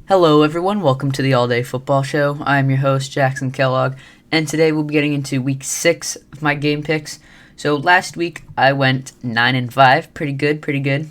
Hello, everyone. Welcome to the All Day Football Show. I'm your host, Jackson Kellogg, and today we'll be getting into week 6 of my game picks. So last week I went 9-5, pretty good.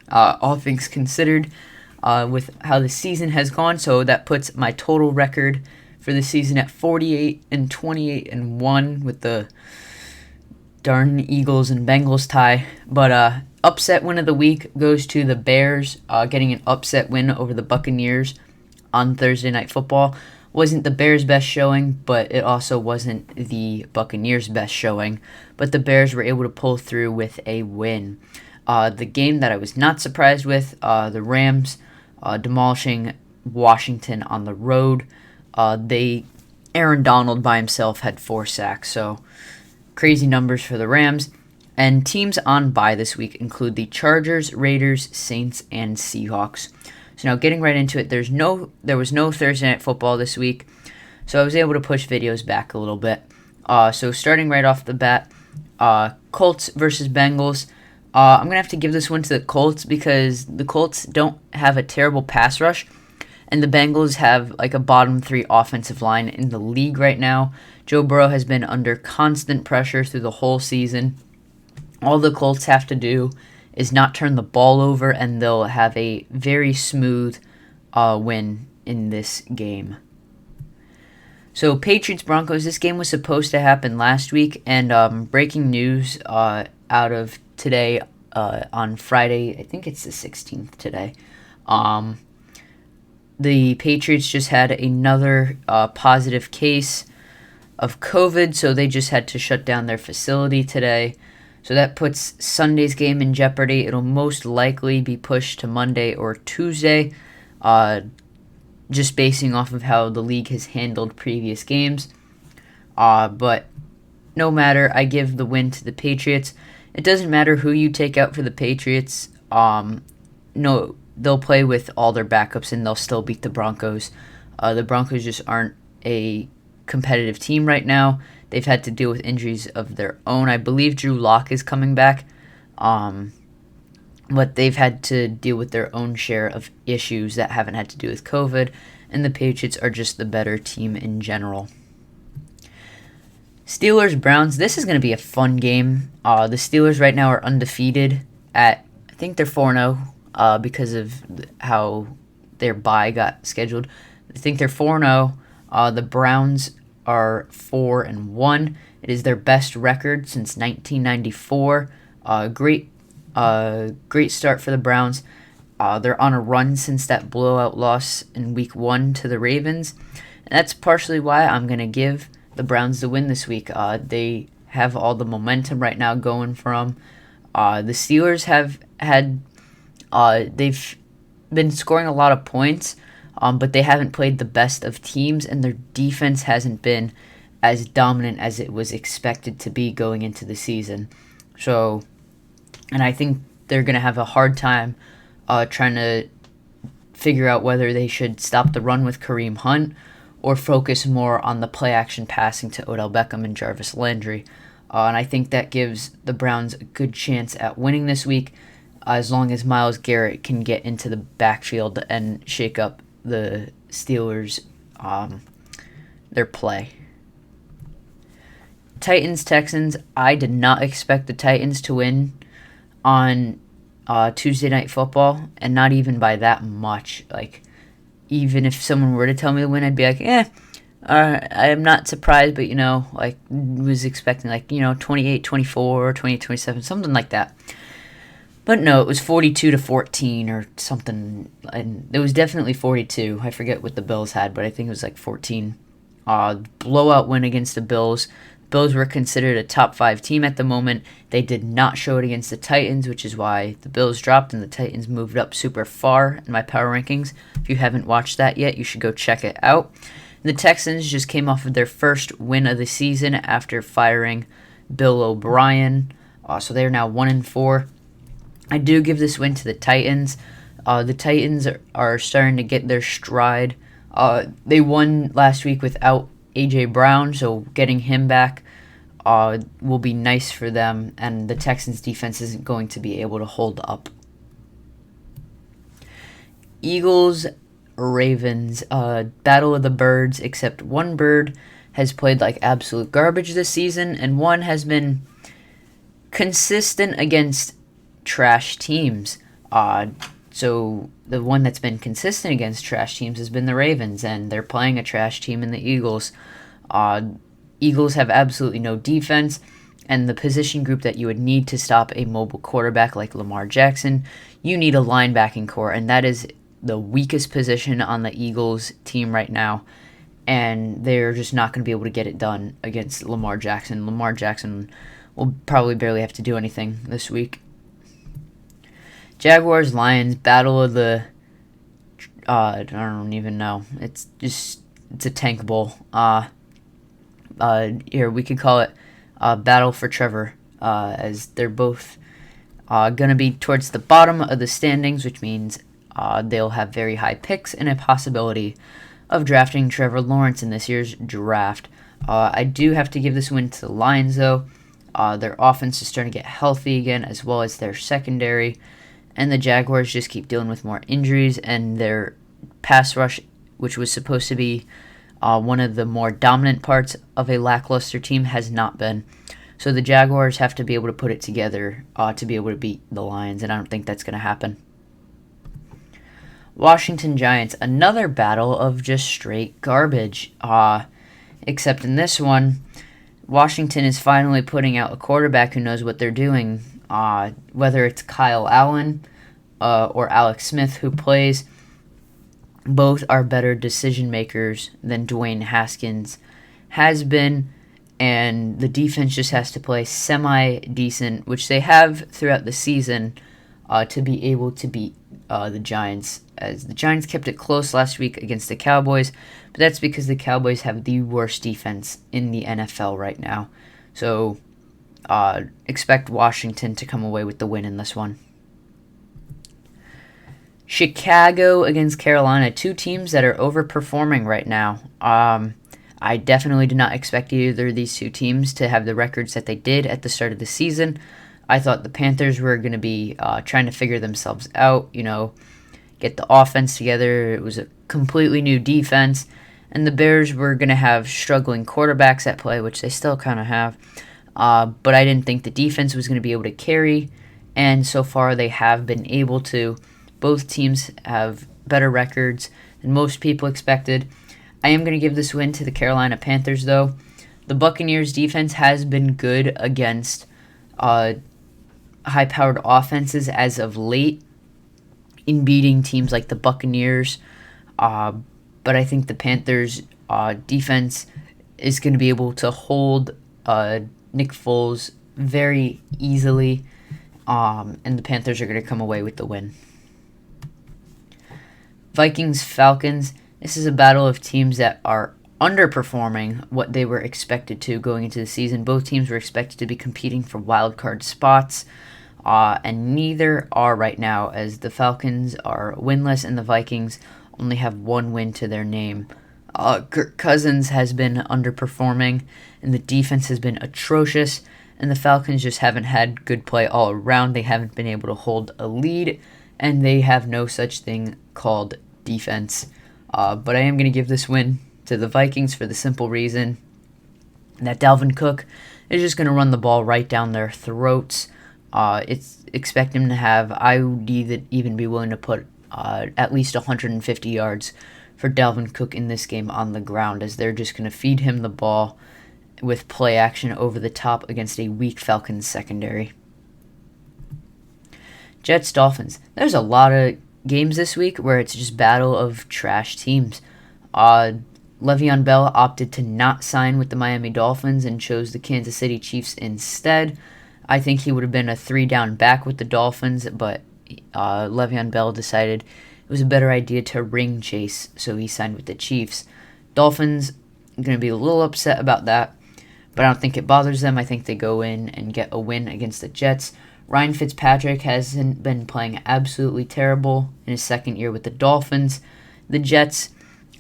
All things considered, with how the season has gone. So that puts my total record for the season at 48-28-1 with the darn Eagles and Bengals tie. But upset win of the week goes to the Bears, getting an upset win over the Buccaneers on Thursday Night Football. Wasn't the Bears' best showing, but it also wasn't the Buccaneers' best showing. But the Bears were able to pull through with a win. The game that I was not surprised with, the Rams demolishing Washington on the road. Aaron Donald by himself had 4 sacks, so crazy numbers for the Rams. And teams on bye this week include the Chargers, Raiders, Saints, and Seahawks. So now getting right into it, there was no Thursday Night Football this week, so I was able to push videos back a little bit. So starting right off the bat, Colts versus Bengals. I'm going to have to give this one to the Colts because the Colts don't have a terrible pass rush, and the Bengals have like a bottom 3 offensive line in the league right now. Joe Burrow has been under constant pressure through the whole season. All the Colts have to do is not turn the ball over, and they'll have a very smooth win in this game. So Patriots-Broncos, this game was supposed to happen last week, and breaking news out of today on Friday, I think it's the 16th today, the Patriots just had another positive case of COVID, so they just had to shut down their facility today. So that puts Sunday's game in jeopardy. It'll most likely be pushed to Monday or Tuesday, just basing off of how the league has handled previous games. But no matter, I give the win to the Patriots. It doesn't matter who you take out for the Patriots. No, they'll play with all their backups and they'll still beat the Broncos. The Broncos just aren't a competitive team right now. They've had to deal with injuries of their own. I believe Drew Lock is coming back, but they've had to deal with their own share of issues that haven't had to do with COVID, and the Patriots are just the better team in general. Steelers-Browns, this is going to be a fun game. The Steelers right now are undefeated at, I think they're 4-0 because of how their bye got scheduled. I think they're 4-0. The Browns are 4-1. It is their best record since 1994. Great start for the Browns. They're on a run since that blowout loss in Week 1 to the Ravens, and that's partially why I'm gonna give the Browns the win this week. They have all the momentum right now going from. The Steelers have had. They've been scoring a lot of points. But they haven't played the best of teams, and their defense hasn't been as dominant as it was expected to be going into the season. So, and I think they're going to have a hard time trying to figure out whether they should stop the run with Kareem Hunt or focus more on the play-action passing to Odell Beckham and Jarvis Landry. And I think that gives the Browns a good chance at winning this week as long as Myles Garrett can get into the backfield and shake up the Steelers, their play. Titans-Texans, I did not expect the Titans to win on Tuesday Night Football, and not even by that much. Like, even if someone were to tell me to win, I'd be like, I am not surprised, but, was expecting, 28-24 or 28-27, something like that. But no, it was 42-14 or something, and it was definitely 42. I forget what the Bills had, but I think it was like 14. Blowout win against the Bills. Bills were considered a top 5 team at the moment. They did not show it against the Titans, which is why the Bills dropped and the Titans moved up super far in my power rankings. If you haven't watched that yet, you should go check it out. The Texans just came off of their first win of the season after firing Bill O'Brien, so they're now 1-4. I do give this win to the Titans. The Titans are starting to get their stride. They won last week without A.J. Brown, so getting him back will be nice for them, and the Texans' defense isn't going to be able to hold up. Eagles Ravens. Battle of the birds, except one bird has played like absolute garbage this season, and one has been consistent against trash teams. So the one that's been consistent against trash teams has been the Ravens, and they're playing a trash team in the Eagles. Eagles have absolutely no defense, and the position group that you would need to stop a mobile quarterback like Lamar Jackson, you need a linebacking core, and that is the weakest position on the Eagles team right now, and they're just not going to be able to get it done against Lamar Jackson. Lamar Jackson will probably barely have to do anything this week. Jaguars Lions battle of the I don't even know. It's a tank bowl. Here we could call it battle for Trevor, as they're both gonna be towards the bottom of the standings, which means they'll have very high picks and a possibility of drafting Trevor Lawrence in this year's draft. I do have to give this win to the Lions, though. Their offense is starting to get healthy again, as well as their secondary. And the Jaguars just keep dealing with more injuries, and their pass rush, which was supposed to be one of the more dominant parts of a lackluster team, has not been. So the Jaguars have to be able to put it together to be able to beat the Lions, and I don't think that's going to happen. Washington Giants, another battle of just straight garbage. Except in this one, Washington is finally putting out a quarterback who knows what they're doing. Whether it's Kyle Allen or Alex Smith who plays, both are better decision makers than Dwayne Haskins has been, and the defense just has to play semi-decent, which they have throughout the season, to be able to beat the Giants, as the Giants kept it close last week against the Cowboys, but that's because the Cowboys have the worst defense in the NFL right now. So expect Washington to come away with the win in this one. Chicago against Carolina, two teams that are overperforming right now. I definitely did not expect either of these two teams to have the records that they did at the start of the season. I thought the Panthers were going to be trying to figure themselves out, get the offense together. It was a completely new defense. And the Bears were going to have struggling quarterbacks at play, which they still kind of have. But I didn't think the defense was going to be able to carry. And so far they have been able to. Both teams have better records than most people expected. I am going to give this win to the Carolina Panthers, though. The Buccaneers' defense has been good against high-powered offenses as of late in beating teams like the Buccaneers. But I think the Panthers' defense is going to be able to hold Nick Foles very easily, and the Panthers are going to come away with the win. Vikings-Falcons. This is a battle of teams that are underperforming what they were expected to going into the season. Both teams were expected to be competing for wild card spots, and neither are right now, as the Falcons are winless and the Vikings only have one win to their name. Kirk Cousins has been underperforming, and the defense has been atrocious, and the Falcons just haven't had good play all around. They haven't been able to hold a lead, and they have no such thing called defense. But I am going to give this win to the Vikings for the simple reason that Dalvin Cook is just going to run the ball right down their throats. Expect him to have, I would even be willing to put at least 150 yards for Dalvin Cook in this game on the ground, as they're just going to feed him the ball with play action over the top against a weak Falcons secondary. Jets-Dolphins. There's a lot of games this week where it's just battle of trash teams. Le'Veon Bell opted to not sign with the Miami Dolphins and chose the Kansas City Chiefs instead. I think he would have been a 3-down back with the Dolphins, but Le'Veon Bell decided it was a better idea to ring chase, so he signed with the Chiefs. Dolphins are going to be a little upset about that, but I don't think it bothers them. I think they go in and get a win against the Jets. Ryan Fitzpatrick hasn't been playing absolutely terrible in his second year with the Dolphins. The Jets,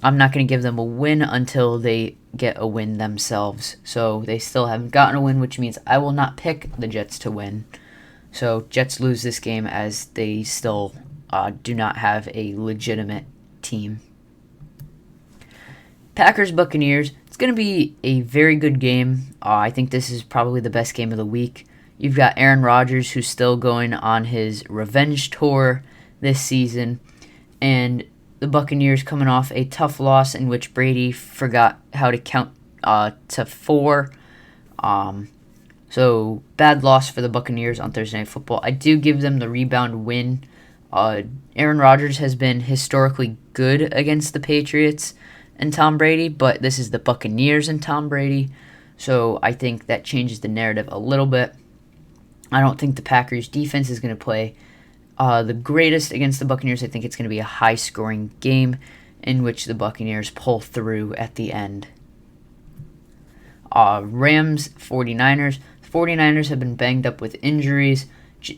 I'm not going to give them a win until they get a win themselves. So they still haven't gotten a win, which means I will not pick the Jets to win. So Jets lose this game as they still do not have a legitimate team. Packers-Buccaneers, it's going to be a very good game. I think this is probably the best game of the week. You've got Aaron Rodgers, who's still going on his revenge tour this season, and the Buccaneers coming off a tough loss in which Brady forgot how to count to 4. So bad loss for the Buccaneers on Thursday Night Football. I do give them the rebound win. Aaron Rodgers has been historically good against the Patriots and Tom Brady, but this is the Buccaneers and Tom Brady, so I think that changes the narrative a little bit. I don't think the Packers defense is going to play the greatest against the Buccaneers. I think it's going to be a high-scoring game in which the Buccaneers pull through at the end. Rams, 49ers. The 49ers have been banged up with injuries.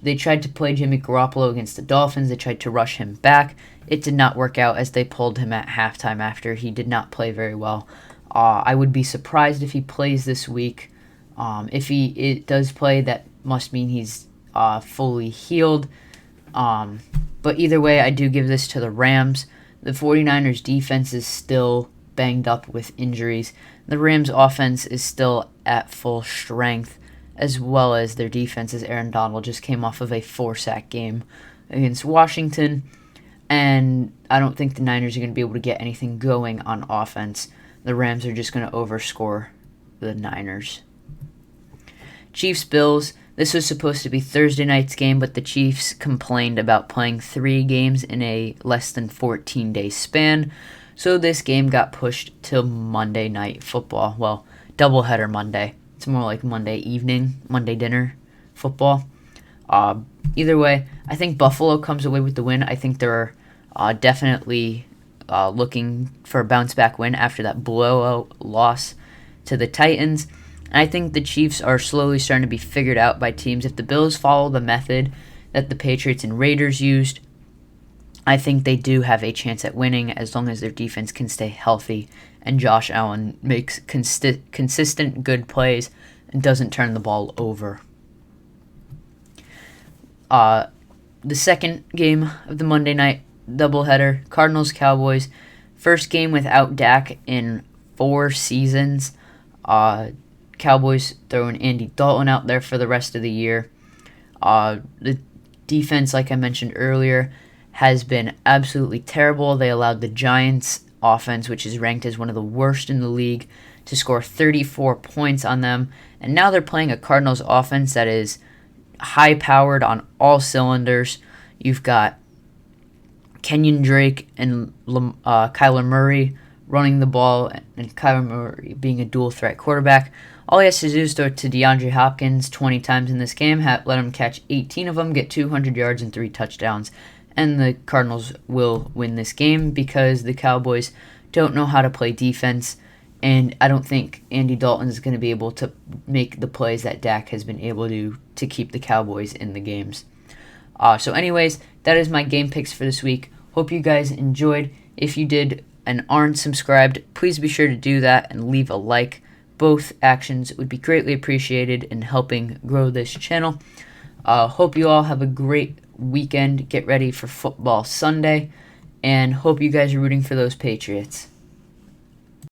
They tried to play Jimmy Garoppolo against the Dolphins. They tried to rush him back. It did not work out as they pulled him at halftime after he did not play very well. I would be surprised if he plays this week. If he does play, that must mean he's fully healed. But either way, I do give this to the Rams. The 49ers defense is still banged up with injuries. The Rams offense is still at full strength, as well as their defense, as Aaron Donald just came off of a 4-sack game against Washington. And I don't think the Niners are going to be able to get anything going on offense. The Rams are just going to overscore the Niners. Chiefs-Bills. This was supposed to be Thursday night's game, but the Chiefs complained about playing 3 games in a less than 14-day span. So this game got pushed till Monday Night Football. Well, doubleheader Monday. It's more like Monday evening, Monday dinner football. Either way, I think Buffalo comes away with the win. I think they're definitely looking for a bounce-back win after that blowout loss to the Titans. And I think the Chiefs are slowly starting to be figured out by teams. If the Bills follow the method that the Patriots and Raiders used, I think they do have a chance at winning as long as their defense can stay healthy and Josh Allen makes consistent good plays and doesn't turn the ball over. The second game of the Monday night doubleheader, Cardinals-Cowboys. First game without Dak in 4 seasons. Cowboys throwing Andy Dalton out there for the rest of the year. The defense, like I mentioned earlier, has been absolutely terrible. They allowed the Giants offense, which is ranked as one of the worst in the league, to score 34 points on them. And now they're playing a Cardinals offense that is high-powered on all cylinders. You've got Kenyon Drake and Kyler Murray running the ball, and Kyler Murray being a dual-threat quarterback. All he has to do is throw to DeAndre Hopkins 20 times in this game, let him catch 18 of them, get 200 yards and 3 touchdowns. And the Cardinals will win this game because the Cowboys don't know how to play defense, and I don't think Andy Dalton is going to be able to make the plays that Dak has been able to keep the Cowboys in the games. So anyways, that is my game picks for this week. Hope you guys enjoyed. If you did and aren't subscribed, please be sure to do that and leave a like. Both actions would be greatly appreciated in helping grow this channel. Hope you all have a great weekend. Get ready for football Sunday, and hope you guys are rooting for those Patriots.